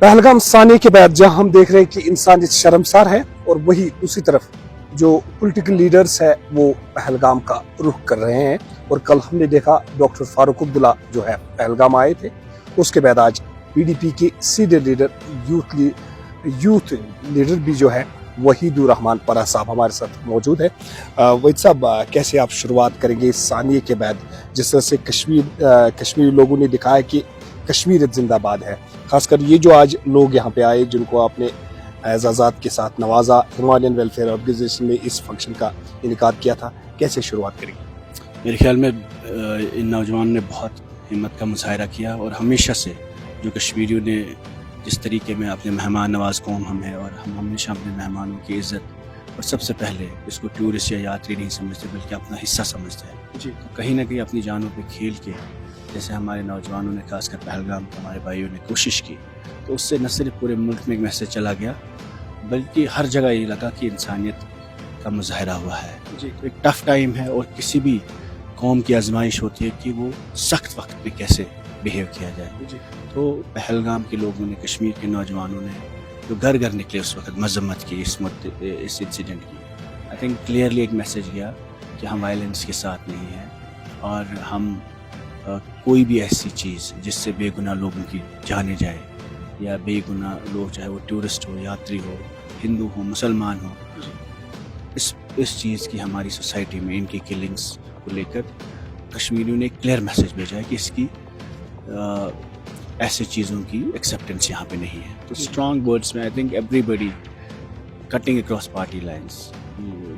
पहलगाम साने के बाद जहां हम देख रहे हैं कि इंसानियत शर्मसार है, और वही दूसरी तरफ जो पॉलिटिकल लीडर्स है वो पहलगाम का रुख कर रहे हैं। और कल हमने देखा डॉक्टर फारूक अब्दुल्ला जो है पहलगाम आए थे, उसके बाद आज पीडीपी के सीनियर लीडर यूथ लीडर भी जो है वहीदुर रहमान परा साहब हमारे साथ मौजूद है। वहीद साहब, कैसे आप शुरुआत करेंगे इस सानिए के बाद, जिस तरह से कश्मीरी लोगों ने दिखाया कि कश्मीर जिंदाबाद है, खासकर ये जो आज लोग यहाँ पे आए जिनको आपने एजाज़ात के साथ नवाजा, हिमालयन वेलफेयर ऑर्गेनाइजेशन ने इस फंक्शन का इनकार किया था, कैसे शुरुआत करेंगे? मेरे ख्याल में इन नौजवानों ने बहुत हिम्मत का मुजाहरा किया, और हमेशा से जो कश्मीरियों ने जिस तरीके में अपने मेहमान नवाज कौम हम हैं, और हम हमेशा अपने मेहमानों की इज़्ज़त और सबसे पहले इसको टूरिस्ट या यात्री नहीं समझते बल्कि अपना हिस्सा समझते हैं जी। तो कहीं ना कहीं अपनी जानों पे खेल के जैसे हमारे नौजवानों ने खासकर पहलगाम के हमारे भाइयों ने कोशिश की, तो उससे न सिर्फ पूरे मुल्क में एक मैसेज चला गया बल्कि हर जगह ये लगा कि इंसानियत का मुजाहरा हुआ है जी। तो एक टफ़ टाइम है, और किसी भी कौम की आजमाइश होती है कि वो सख्त वक्त पे कैसे बिहेव किया जाए जी। तो पहलगाम के लोगों ने, कश्मीर के नौजवानों ने जो घर घर निकले उस वक्त मजम्मत की इस इंसिडेंट की, आई थिंक क्लियरली एक मैसेज गया कि हम वायलेंस के साथ नहीं हैं, और हम कोई भी ऐसी चीज़ जिससे बेगुनाह लोगों की जाने जाए, या बेगुनाह लोग चाहे वो टूरिस्ट हो, यात्री हो, हिंदू हो, मुसलमान हो, इस चीज़ की हमारी सोसाइटी में इनकी किलिंग्स को लेकर कश्मीरियों ने एक क्लियर मैसेज भेजा है कि इसकी ऐसे चीज़ों की एक्सेप्टेंस यहाँ पे नहीं है। तो स्ट्रॉन्ग वर्ड्स में I think everybody cutting across party lines,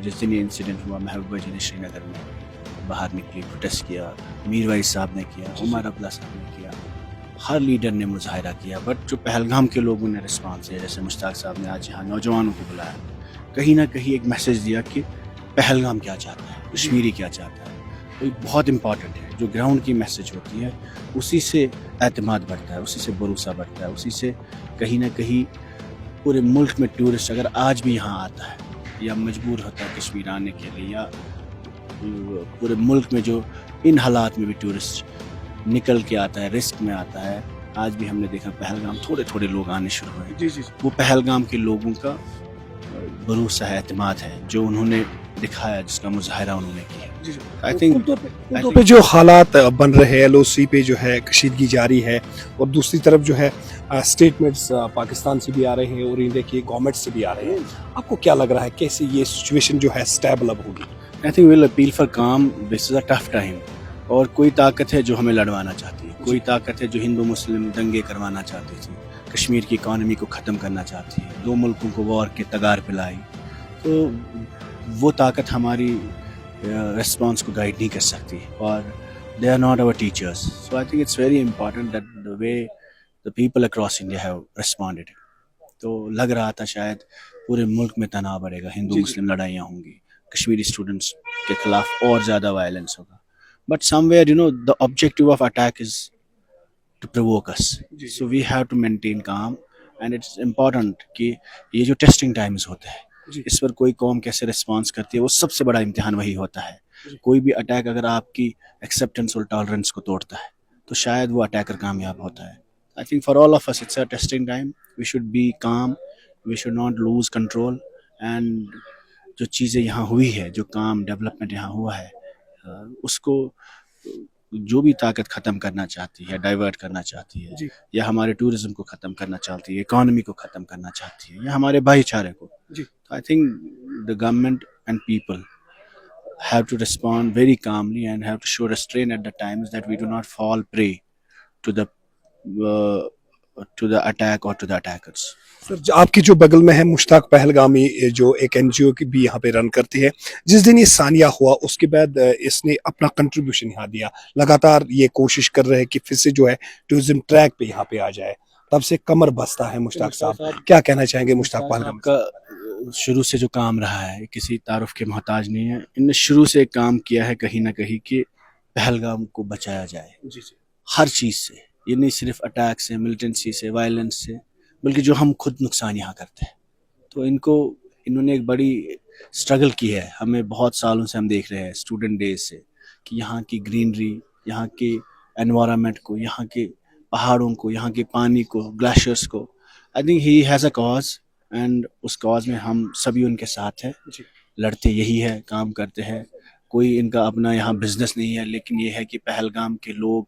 जिस दिन ये इंसिडेंट हुआ महबूबा जी ने श्रीनगर में बाहर निकली, प्रोटेस्ट किया, मीर वाइस साहब ने किया, उमर अब्दुल्ला साहब ने किया, हर लीडर ने मुजाहरा किया। बट जो पहलगाम के लोगों ने रिस्पॉन्स दिया, जैसे मुश्ताक साहब ने आज यहाँ नौजवानों को बुलाया, कहीं ना कहीं एक मैसेज दिया कि पहलगाम क्या चाहता है, कश्मीरी क्या चाहता है। तो ये बहुत इंपॉर्टेंट है, जो ग्राउंड की मैसेज होती है उसी से एतमाद बढ़ता है, उसी से भरोसा बढ़ता है, उसी से कहीं ना कहीं पूरे मुल्क में टूरिस्ट अगर आज भी यहाँ आता है या मजबूर होता है कश्मीर आने के लिए, या पूरे मुल्क में जो इन हालात में भी टूरिस्ट निकल के आता है, रिस्क में आता है, आज भी हमने देखा पहलगाम थोड़े थोड़े लोग आने शुरू हुए जी जी। वो पहलगाम के लोगों का भरोसा है, एतमाद है, जो उन्होंने दिखाया, जिसका मुजाहरा उन्होंने किया। आई थिंक पे जो हालात बन रहे हैं, LOC पे जो है कशीदगी जारी है, और दूसरी तरफ जो है स्टेटमेंट्स पाकिस्तान से भी आ रहे हैं और इंडिया की गवर्नमेंट से भी आ रहे हैं, आपको क्या लग रहा है कैसे ये सिचुएशन जो है स्टेबल अब होगी? I think will appeal for calm, this is a tough time, और कोई ताकत है जो हमें लड़वाना चाहती है, कोई ताकत है जो हिंदू मुस्लिम दंगे करवाना चाहती थी, कश्मीर की इकॉनमी को ख़त्म करना चाहती है, दो मुल्कों को वॉर के तगार पे लाई। तो वो ताकत हमारी रिस्पॉन्स को गाइड नहीं कर सकती, और they are not our teachers. So I think it's very important that the way the people across India have responded. तो लग रहा था शायद पूरे मुल्क में तनाव बढ़ेगा, हिंदू मुस्लिम लड़ाइयाँ होंगी, कश्मीरी स्टूडेंट्स के खिलाफ और ज़्यादा वायलेंस होगा, but somewhere you know the objective of attack is to provoke us, so we have to maintain calm, and it's important कि ये जो टेस्टिंग टाइम्स होते हैं इस पर कोई कौम कैसे रिस्पॉन्स करती है, वो सबसे बड़ा इम्तिहान वही होता है। कोई भी अटैक अगर आपकी एक्सेप्टेंस और टॉलरेंस को तोड़ता है तो शायद वो अटैकर कामयाब होता है। I think for all of us it's a testing time, we should be calm, we should not lose control, and जो चीज़ें यहाँ हुई है, जो काम डेवलपमेंट यहाँ हुआ है, उसको जो भी ताकत ख़त्म करना चाहती है, डाइवर्ट करना चाहती है, या हमारे टूरिज्म को ख़त्म करना चाहती है, इकॉनमी को ख़त्म करना चाहती है, या हमारे भाईचारे को, तो I think the government and people have to respond very calmly and have to show restraint at the times that we do not fall prey to the attack or to the attackers. Sir, आपकी जो बगल में है मुश्ताक पहलगामी, जो एक NGO की भी यहाँ पे रन करती है, जिस दिन ये सानिया हुआ उसके बाद इसने अपना कंट्रीब्यूशन यहाँ दिया, लगातार ये कोशिश कर रहे हैं कि फिर से जो है टूरिज्म ट्रैक पे यहाँ पे आ जाए, तब से कमर बस्ता है मुश्ताक साहब, क्या कहना चाहेंगे मुश्ताक पहलगामी का? शुरू से जो काम रहा है किसी तारुफ के मोहताज नहीं है, इनने शुरू से काम किया है कहीं ना कहीं कि पहलगाम को बचाया जाए हर चीज़ से, ये नहीं सिर्फ अटैक से, मिलिटेंसी से, वायलेंस से, बल्कि जो हम खुद नुकसान यहाँ करते हैं। तो इन्होंने एक बड़ी स्ट्रगल की है, हमें बहुत सालों से हम देख रहे हैं स्टूडेंट डेज से कि यहाँ की ग्रीनरी, यहाँ की एनवायरनमेंट को, यहाँ के पहाड़ों को, यहाँ के पानी को, ग्लेशियर्स को. I think he has a cause and उस कॉज में हम सभी उनके साथ हैं. लड़ते यही है, काम करते हैं. कोई इनका अपना यहाँ बिजनेस नहीं है, लेकिन ये है कि पहलगाम के लोग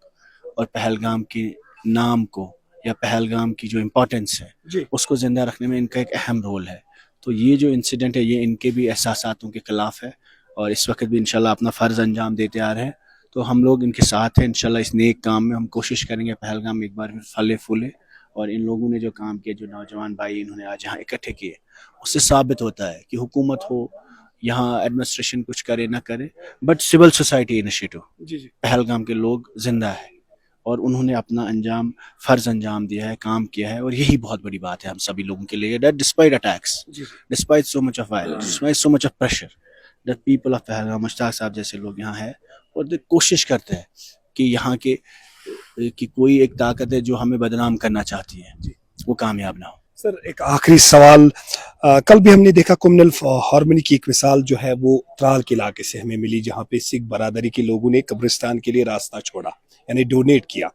और पहलगाम के नाम को या पहलगाम की जो इम्पोर्टेंस है उसको ज़िंदा रखने में इनका एक अहम रोल है. तो ये जो इंसिडेंट है ये इनके भी एहसासातों के ख़िलाफ़ है और इस वक्त भी इंशाल्लाह अपना फ़र्ज़ अंजाम देते आ रहे हैं. तो हम लोग इनके साथ हैं इंशाल्लाह. इस नेक काम में हम कोशिश करेंगे पहलगाम एक बार फिर फले फूले. और इन लोगों ने जो काम किया, जो नौजवान भाई इन्होंने आज यहाँ इकट्ठे किए, उससे साबित होता है कि हुकूमत हो, यहाँ एडमिनिस्ट्रेशन कुछ करे ना करे, but civil society initiative, Pahalgam के लोग जिंदा है और उन्होंने अपना फ़र्ज अंजाम दिया है, काम किया है. और यही बहुत बड़ी बात है हम सभी लोगों के लिए, that despite attacks, despite so much of violence, despite so much of pressure, that people of Pahalgam, Mushtaq साहब जैसे लोग यहाँ हैं और कोशिश करते हैं कि यहाँ के कि कोई एक ताकत है जो हमें बदनाम करना चाहती है, वो कामयाब ना हो. सर एक आखिरी सवाल, कल भी हमने देखा कम्युनल हार्मनी की एक मिसाल जो है वो त्राल के इलाके से हमें मिली, जहाँ पे सिख बरादरी के लोगों ने कब्रिस्तान के लिए रास्ता छोड़ा, यानी डोनेट किया.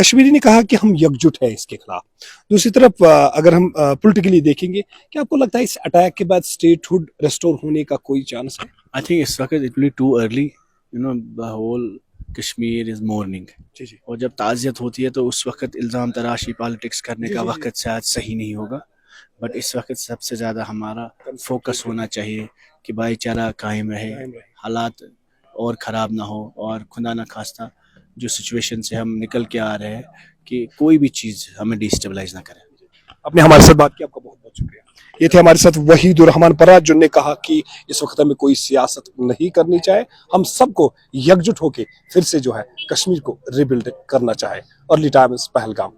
कश्मीरी ने कहा कि हम एकजुट है इसके खिलाफ. दूसरी तरफ अगर हम पॉलिटिकली देखेंगे, क्या आपको लगता है इस अटैक के बाद स्टेटहुड रेस्टोर होने का कोई चांस है? आई थिंक इस वक्त it will be too early. You know, the whole Kashmir is mourning. और जब ताज़ियत होती है तो उस वक्त इल्ज़ाम तराशी पॉलिटिक्स करने का वक्त शायद सही नहीं होगा. बट इस वक्त सबसे ज़्यादा हमारा फोकस होना चाहिए कि भाईचारा कायम रहे, हालात और ख़राब ना हो, और खुदा न खास्ता जो सिचुएशन से हम निकल के आ रहे हैं कि कोई भी चीज़ हमें डिस्टेबलाइज ना करे. आपने हमारे साथ बात की, आपका बहुत बहुत शुक्रिया. ये थे हमारे साथ वहीद रहमान पराज, जिन्होंने कहा कि इस वक्त हमें कोई सियासत नहीं करनी चाहिए, हम सबको एकजुट होकर फिर से जो है कश्मीर को रिबिल्ड करना चाहे. Early times, Pahalgam.